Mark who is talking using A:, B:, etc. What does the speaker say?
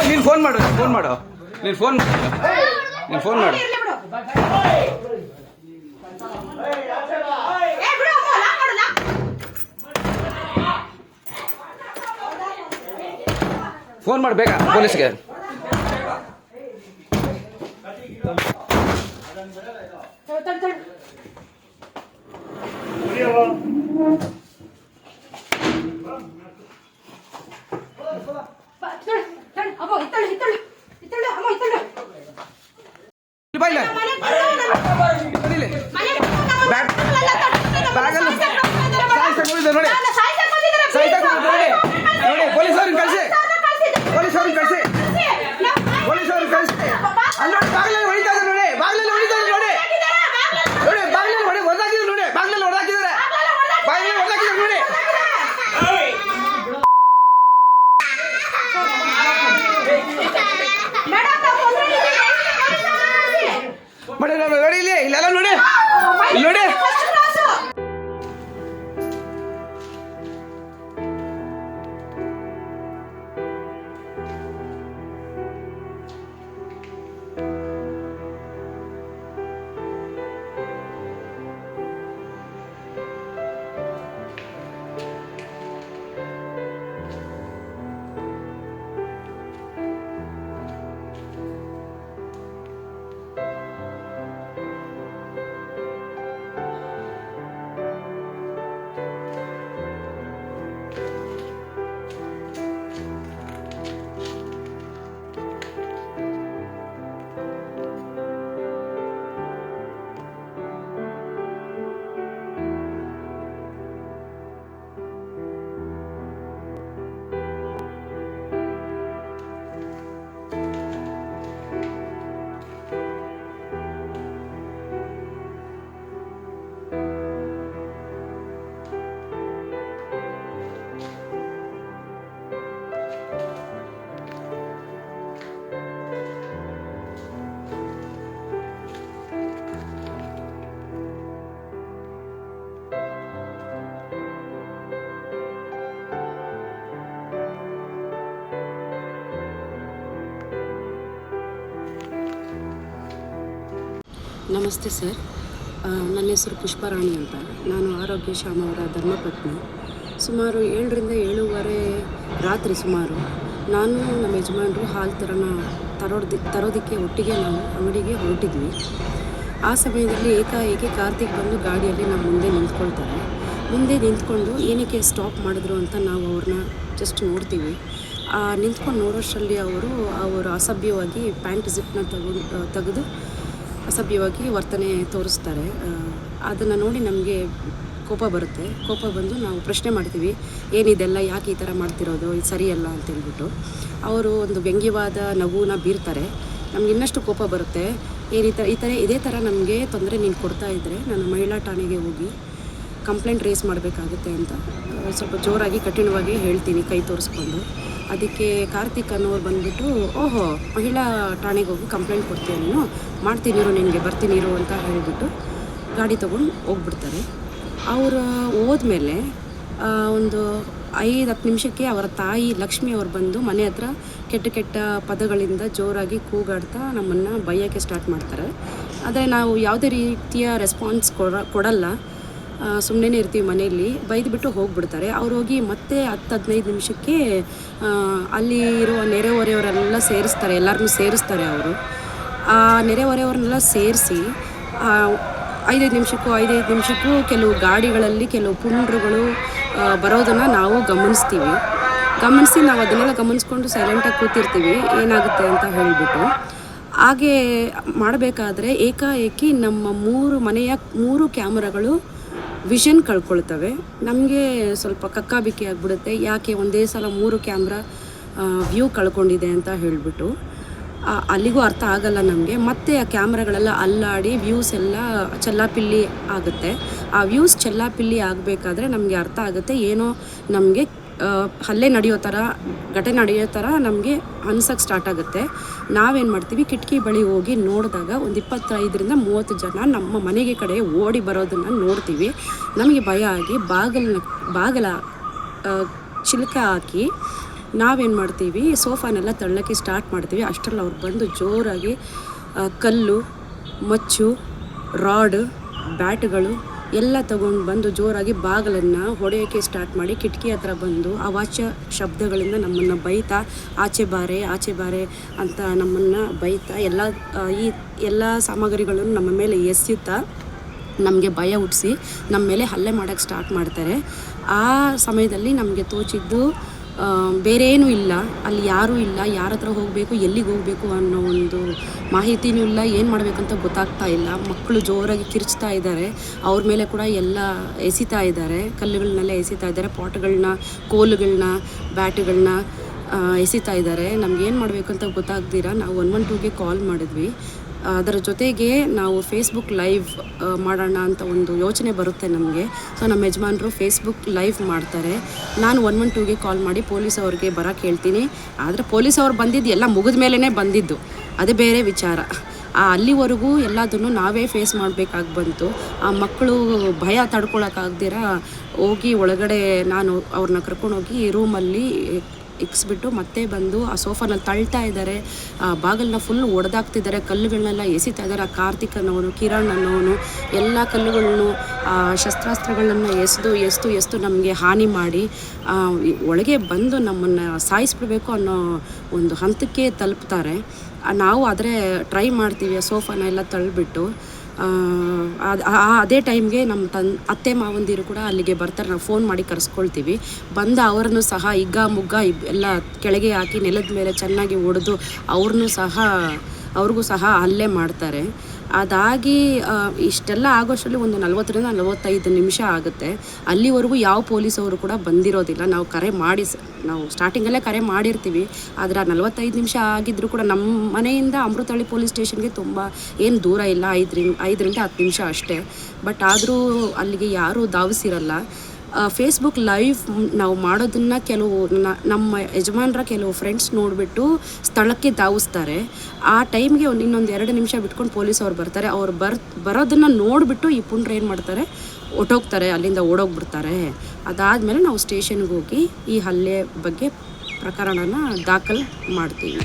A: ನೀನು ಫೋನ್ ಮಾಡು ನೀನು ಫೋನ್ ಮಾಡು ಫೋನ್ ಮಾಡಬೇಕಾ ಪೊಲೀಸ್ಗೆ? ಪೊಲೀಸವ್ರನ್ನ ಕಳಿಸಿ ಅಲ್ಲಿ ನೋಡಿ ಬಾಗಿಲಲ್ಲಿ ಹೊಡಿತಾ ಇದ್ದಾರೆ ನೋಡಿ, ಬಾಗಿಲಲ್ಲಿ ಹೊಡಿತಾರೆ ನೋಡಿ, ಬಾಗಿಲಲ್ಲಿ ಹೊಡೆದಾಕಿದ್ರು ನೋಡಿ, ಬಾಗಿಲಲ್ಲಿ ಹೊಡೆದಾಕಿದ್ದಾರೆ ನೋಡಿ. ನೋಡಿ ಇಲ್ಲೆಲ್ಲ ನೋಡಿ, ಇಲ್ಲಿ ನೋಡಿ.
B: ನಮಸ್ತೆ ಸರ್, ನನ್ನ ಹೆಸರು ಪುಷ್ಪರಾಣಿ ಅಂತ. ನಾನು ಆರೋಗ್ಯ ಶ್ಯಾಮ ಅವರ ಧರ್ಮಪತ್ನಿ. ಸುಮಾರು 7ರಿಂದ 7:30 ರಾತ್ರಿ ಸುಮಾರು ನಾನು ನಮ್ಮ ಯಜಮಾನರು ಹಾಲು ತರೋದಕ್ಕೆ ಒಟ್ಟಿಗೆ ನಾವು ಅಂಗಡಿಗೆ ಹೊರಟಿದ್ವಿ. ಆ ಸಮಯದಲ್ಲಿ ಏಕಾಏಕಿ ಕಾರ್ತಿಕ್ ಬಂದು ಗಾಡಿಯಲ್ಲಿ ನಮ್ಮ ಮುಂದೆ ನಿಂತ್ಕೊಂಡು ಏನಕ್ಕೆ ಸ್ಟಾಪ್ ಮಾಡಿದ್ರು ಅಂತ ನಾವು ಅವ್ರನ್ನ ಜಸ್ಟ್ ನೋಡ್ತೀವಿ. ನಿಂತ್ಕೊಂಡು ನೋಡೋಷ್ಟರಲ್ಲಿ ಅವರು ಅಸಭ್ಯವಾಗಿ ಪ್ಯಾಂಟ್ ಜಿಪ್ನ ತೆಗೆದು ಅಸಭ್ಯವಾಗಿ ವರ್ತನೆ ತೋರಿಸ್ತಾರೆ. ಅದನ್ನು ನೋಡಿ ನಮಗೆ ಕೋಪ ಬಂದು ನಾವು ಪ್ರಶ್ನೆ ಮಾಡ್ತೀವಿ, ಏನಿದೆಲ್ಲ, ಯಾಕೆ ಈ ಥರ ಮಾಡ್ತಿರೋದು, ಇದು ಸರಿಯಲ್ಲ ಅಂತೇಳ್ಬಿಟ್ಟು. ಅವರು ಒಂದು ವ್ಯಂಗ್ಯವಾದ ನಗುನ ಬೀರ್ತಾರೆ. ನಮ್ಗೆ ಇನ್ನಷ್ಟು ಕೋಪ ಬರುತ್ತೆ. ಇದೇ ಥರ ನಮಗೆ ತೊಂದರೆ ನೀನು ಕೊಡ್ತಾ ಇದ್ದರೆ ನಾನು ಮಹಿಳಾ ಠಾಣೆಗೆ ಹೋಗಿ ಕಂಪ್ಲೇಂಟ್ ರೇಸ್ ಮಾಡಬೇಕಾಗುತ್ತೆ ಅಂತ ಸ್ವಲ್ಪ ಜೋರಾಗಿ ಕಠಿಣವಾಗಿ ಹೇಳ್ತೀನಿ, ಕೈ ತೋರಿಸ್ಕೊಂಡು. ಅದಕ್ಕೆ ಕಾರ್ತಿಕ್ ಅನ್ನೋರು ಬಂದುಬಿಟ್ಟು, ಓಹೋ ಮಹಿಳಾ ಠಾಣೆಗೆ ಹೋಗಿ ಕಂಪ್ಲೇಂಟ್ ಕೊಡ್ತೀಯ, ನೀನು ಮಾಡ್ತೀನಿರು, ನಿನಗೆ ಬರ್ತೀನಿರು ಅಂತ ಹೇಳಿಬಿಟ್ಟು ಗಾಡಿ ತೊಗೊಂಡು ಹೋಗ್ಬಿಡ್ತಾರೆ. ಅವರು ಹೋದ್ಮೇಲೆ ಒಂದು 5-10 ನಿಮಿಷಕ್ಕೆ ಅವರ ತಾಯಿ ಲಕ್ಷ್ಮಿ ಅವ್ರು ಬಂದು ಮನೆ ಹತ್ರ ಕೆಟ್ಟ ಪದಗಳಿಂದ ಜೋರಾಗಿ ಕೂಗಾಡ್ತಾ ನಮ್ಮನ್ನು ಬೈಯೋಕ್ಕೆ ಸ್ಟಾರ್ಟ್ ಮಾಡ್ತಾರೆ. ಆದರೆ ನಾವು ಯಾವುದೇ ರೀತಿಯ ರೆಸ್ಪಾನ್ಸ್ ಕೊಡಲ್ಲ, ಸುಮ್ಮನೆ ಇರ್ತೀವಿ ಮನೆಯಲ್ಲಿ. ಬೈದುಬಿಟ್ಟು ಹೋಗಿಬಿಡ್ತಾರೆ. ಅವ್ರು ಹೋಗಿ ಮತ್ತೆ 10-15 ನಿಮಿಷಕ್ಕೆ ಅಲ್ಲಿ ಇರುವ ನೆರೆಹೊರೆಯವರೆಲ್ಲ ಎಲ್ಲರನ್ನೂ ಸೇರಿಸ್ತಾರೆ. ಅವರು ಆ ನೆರೆಹೊರೆಯವ್ರನ್ನೆಲ್ಲ ಸೇರಿಸಿ 5 ನಿಮಿಷಕ್ಕೂ ಕೆಲವು ಗಾಡಿಗಳಲ್ಲಿ ಕೆಲವು ಪುಂಡ್ರುಗಳು ಬರೋದನ್ನು ನಾವು ಗಮನಿಸಿ ನಾವು ಅದನ್ನೆಲ್ಲ ಗಮನಿಸ್ಕೊಂಡು ಸೈಲೆಂಟಾಗಿ ಕೂತಿರ್ತೀವಿ, ಏನಾಗುತ್ತೆ ಅಂತ ಹೇಳಿಬಿಟ್ಟು. ಹಾಗೆ ಮಾಡಬೇಕಾದ್ರೆ ಏಕಾಏಕಿ ನಮ್ಮ ಮನೆಯ 3 ಕ್ಯಾಮರಾಗಳು ವಿಷನ್ ಕಳ್ಕೊಳ್ತವೆ. ನಮಗೆ ಸ್ವಲ್ಪ ಕಕ್ಕಾಬಿಕ್ಕಿ ಆಗಿಬಿಡುತ್ತೆ, ಯಾಕೆ ಒಂದೇ ಸಲ 3 ಕ್ಯಾಮ್ರಾ ವ್ಯೂ ಕಳ್ಕೊಂಡಿದೆ ಅಂತ ಹೇಳಿಬಿಟ್ಟು. ಅಲ್ಲಿಗೂ ಅರ್ಥ ಆಗಲ್ಲ ನಮಗೆ. ಮತ್ತೆ ಆ ಕ್ಯಾಮ್ರಾಗಳೆಲ್ಲ ಅಲ್ಲಾಡಿ ವ್ಯೂಸ್ ಎಲ್ಲ ಚೆಲ್ಲಾಪಿಲ್ಲಿ ಆಗುತ್ತೆ. ಆ ವ್ಯೂಸ್ ಚೆಲ್ಲಾಪಿಲ್ಲಿ ಆಗಬೇಕಾದ್ರೆ ನಮಗೆ ಅರ್ಥ ಆಗುತ್ತೆ, ಏನೋ ನಮಗೆ ಹಲ್ಲೆ ನಡೆಯೋ ಥರ ಘಟನೆ ನಡೆಯೋ ಥರ ನಮಗೆ ಅನ್ಸೋಕ್ಕೆ ಸ್ಟಾರ್ಟ್ ಆಗುತ್ತೆ. ನಾವೇನು ಮಾಡ್ತೀವಿ, ಕಿಟಕಿ ಬಳಿ ಹೋಗಿ ನೋಡಿದಾಗ ಒಂದು 25ರಿಂದ 30 ಜನ ನಮ್ಮ ಮನೆಗೆ ಕಡೆ ಓಡಿ ಬರೋದನ್ನು ನೋಡ್ತೀವಿ. ನಮಗೆ ಭಯ ಆಗಿ ಬಾಗಲ ಚಿಲ್ಕ ಹಾಕಿ ನಾವೇನು ಮಾಡ್ತೀವಿ, ಸೋಫಾನೆಲ್ಲ ತಳ್ಳೋಕ್ಕೆ ಸ್ಟಾರ್ಟ್ ಮಾಡ್ತೀವಿ. ಅಷ್ಟರಲ್ಲಿ ಅವ್ರು ಬಂದು ಜೋರಾಗಿ ಕಲ್ಲು, ಮಚ್ಚು, ರಾಡ್, ಬ್ಯಾಟ್ಗಳು ಎಲ್ಲ ತಗೊಂಡು ಬಂದು ಜೋರಾಗಿ ಬಾಗಿಲನ್ನು ಹೊಡೆಯೋಕ್ಕೆ ಸ್ಟಾರ್ಟ್ ಮಾಡಿ ಕಿಟಕಿ ಹತ್ರ ಬಂದು ಅವಾಚ್ಯ ಶಬ್ದಗಳಿಂದ ನಮ್ಮನ್ನು ಬೈತಾ ಆಚೆ ಬಾರೆ ಅಂತ ನಮ್ಮನ್ನು ಬೈತಾ ಈ ಎಲ್ಲ ಸಾಮಗ್ರಿಗಳನ್ನು ನಮ್ಮ ಮೇಲೆ ಎಸೆಯುತ್ತಾ ನಮಗೆ ಭಯ ಹುಟ್ಟಿಸಿ ನಮ್ಮ ಮೇಲೆ ಹಲ್ಲೆ ಮಾಡೋಕ್ಕೆ ಸ್ಟಾರ್ಟ್ ಮಾಡ್ತಾರೆ. ಆ ಸಮಯದಲ್ಲಿ ನಮಗೆ ತೋಚಿದ್ದು ಬೇರೆ ಏನೂ ಇಲ್ಲ, ಅಲ್ಲಿ ಯಾರೂ ಇಲ್ಲ, ಯಾರ ಹತ್ರ ಹೋಗಬೇಕು, ಎಲ್ಲಿಗೆ ಹೋಗಬೇಕು ಅನ್ನೋ ಒಂದು ಮಾಹಿತಿನೂ ಇಲ್ಲ, ಏನು ಮಾಡಬೇಕಂತ ಗೊತ್ತಾಗ್ತಾ ಇಲ್ಲ. ಮಕ್ಕಳು ಜೋರಾಗಿ ಕಿರ್ಚ್ತಾ ಇದ್ದಾರೆ, ಅವ್ರ ಮೇಲೆ ಕೂಡ ಎಲ್ಲ ಎಸಿತಾ ಇದ್ದಾರೆ, ಕಲ್ಲುಗಳನ್ನೆಲ್ಲ ಎಸಿತಾ ಇದ್ದಾರೆ, ಪಾಟ್ಗಳನ್ನ, ಕೋಲುಗಳನ್ನ, ಬ್ಯಾಟ್ಗಳನ್ನ ಎಸಿತಾ ಇದ್ದಾರೆ. ನಮ್ಗೇನು ಮಾಡಬೇಕಂತ ಗೊತ್ತಾಗ್ದಿರ ನಾವು 112ಗೆ ಕಾಲ್ ಮಾಡಿದ್ವಿ. ಅದರ ಜೊತೆಗೆ ನಾವು ಫೇಸ್ಬುಕ್ ಲೈವ್ ಮಾಡೋಣ ಅಂತ ಒಂದು ಯೋಚನೆ ಬರುತ್ತೆ ನಮಗೆ. ಸೊ ನಮ್ಮ ಯಜಮಾನರು ಫೇಸ್ಬುಕ್ ಲೈವ್ ಮಾಡ್ತಾರೆ. ನಾನು 112ಗೆ ಕಾಲ್ ಮಾಡಿ ಪೊಲೀಸ್ ಅವ್ರಿಗೆ ಬರೋಕ್ಕೆ ಹೇಳ್ತೀನಿ. ಆದರೆ ಪೊಲೀಸ್ ಅವ್ರು ಬಂದಿದ್ದು ಎಲ್ಲ ಮುಗಿದ ಮೇಲೇ ಬಂದಿದ್ದು, ಅದೇ ಬೇರೆ ವಿಚಾರ. ಅಲ್ಲಿವರೆಗೂ ಎಲ್ಲದನ್ನು ನಾವೇ ಫೇಸ್ ಮಾಡಬೇಕಾಗಿ ಬಂತು. ಆ ಮಕ್ಕಳು ಭಯ ತಡ್ಕೊಳಕ್ಕಾಗ್ದಿರ ಹೋಗಿ ಒಳಗಡೆ ನಾನು ಅವ್ರನ್ನ ಕರ್ಕೊಂಡೋಗಿ ರೂಮಲ್ಲಿ ಇಕ್ಸ್ಬಿಟ್ಟು ಮತ್ತೆ ಬಂದು ಆ ಸೋಫಾನಲ್ಲಿ ತಳ್ತಾ ಇದ್ದಾರೆ, ಬಾಗಿಲನ್ನ ಫುಲ್ ಒಡೆದಾಕ್ತಿದ್ದಾರೆ, ಕಲ್ಲುಗಳನ್ನೆಲ್ಲ ಎಸಿತಾ ಇದ್ದಾರೆ. ಆ ಕಾರ್ತಿಕ್ ಅನ್ನೋನು, ಕಿರಣ್ ಅನ್ನೋನು ಎಲ್ಲ ಕಲ್ಲುಗಳನ್ನು, ಶಸ್ತ್ರಾಸ್ತ್ರಗಳನ್ನು ಎಸ್ದು ನಮಗೆ ಹಾನಿ ಮಾಡಿ ಒಳಗೆ ಬಂದು ನಮ್ಮನ್ನು ಸಾಯಿಸ್ಬಿಡ್ಬೇಕು ಅನ್ನೋ ಒಂದು ಹಂತಕ್ಕೆ ತಲುಪ್ತಾರೆ. ನಾವು ಆದರೆ ಟ್ರೈ ಮಾಡ್ತೀವಿ ಆ ಸೋಫಾನ ಎಲ್ಲ ತಳ್ಳಿಬಿಟ್ಟು. ಅದೇ ಟೈಮ್ಗೆ ನಮ್ಮ ಅತ್ತೆ ಮಾವಂದಿರು ಕೂಡ ಅಲ್ಲಿಗೆ ಬರ್ತಾರೆ. ನಾವು ಫೋನ್ ಮಾಡಿ ಕರೆಸ್ಕೊಳ್ತೀವಿ. ಬಂದ ಅವರನ್ನು ಸಹ ಹಿಗ್ಗ ಮುಗ್ಗ ಎಲ್ಲ ಕೆಳಗೆ ಹಾಕಿ ನೆಲದ ಮೇಲೆ ಚೆನ್ನಾಗಿ ಹೊಡೆದು ಅವ್ರಿಗೂ ಸಹ ಹಲ್ಲೆ ಮಾಡ್ತಾರೆ. ಅದಾಗಿ ಇಷ್ಟೆಲ್ಲ ಆಗೋಷ್ಟರಲ್ಲಿ ಒಂದು 40ರಿಂದ 45 ನಿಮಿಷ ಆಗುತ್ತೆ. ಅಲ್ಲಿವರೆಗೂ ಯಾವ ಪೊಲೀಸವರು ಕೂಡ ಬಂದಿರೋದಿಲ್ಲ. ನಾವು ಸ್ಟಾರ್ಟಿಂಗಲ್ಲೇ ಕರೆ ಮಾಡಿರ್ತೀವಿ. ಆದರೆ 45 ನಿಮಿಷ ಆಗಿದ್ದರೂ ಕೂಡ ನಮ್ಮ ಮನೆಯಿಂದ ಅಮೃತಹಳ್ಳಿ ಪೊಲೀಸ್ ಸ್ಟೇಷನ್ಗೆ ತುಂಬ ಏನು ದೂರ ಇಲ್ಲ, 5ರಿಂದ 10 ನಿಮಿಷ ಅಷ್ಟೇ. ಬಟ್ ಆದರೂ ಅಲ್ಲಿಗೆ ಯಾರೂ ಧಾವಿಸಿರಲ್ಲ. ಫೇಸ್ಬುಕ್ ಲೈವ್ ನಾವು ಮಾಡೋದನ್ನು ನಮ್ಮ ಯಜಮಾನರ ಕೆಲವು ಫ್ರೆಂಡ್ಸ್ ನೋಡಿಬಿಟ್ಟು ಸ್ಥಳಕ್ಕೆ ಧಾವಿಸ್ತಾರೆ. ಆ ಟೈಮ್ಗೆ ಇನ್ನೊಂದು 2 ನಿಮಿಷ ಬಿಟ್ಕೊಂಡು ಪೊಲೀಸ್ ಅವ್ರು ಬರ್ತಾರೆ. ಅವ್ರು ಬರೋದನ್ನು ನೋಡಿಬಿಟ್ಟು ಈ ಪುಂಡ್ರು ಏನು ಮಾಡ್ತಾರೆ, ಹೊಟ್ಟೋಗ್ತಾರೆ, ಅಲ್ಲಿಂದ ಓಡೋಗ್ಬಿಡ್ತಾರೆ. ಅದಾದಮೇಲೆ ನಾವು ಸ್ಟೇಷನ್ಗೆ ಹೋಗಿ ಈ ಹಲ್ಲೆ ಬಗ್ಗೆ ಪ್ರಕರಣನ ದಾಖಲು ಮಾಡ್ತೀವಿ.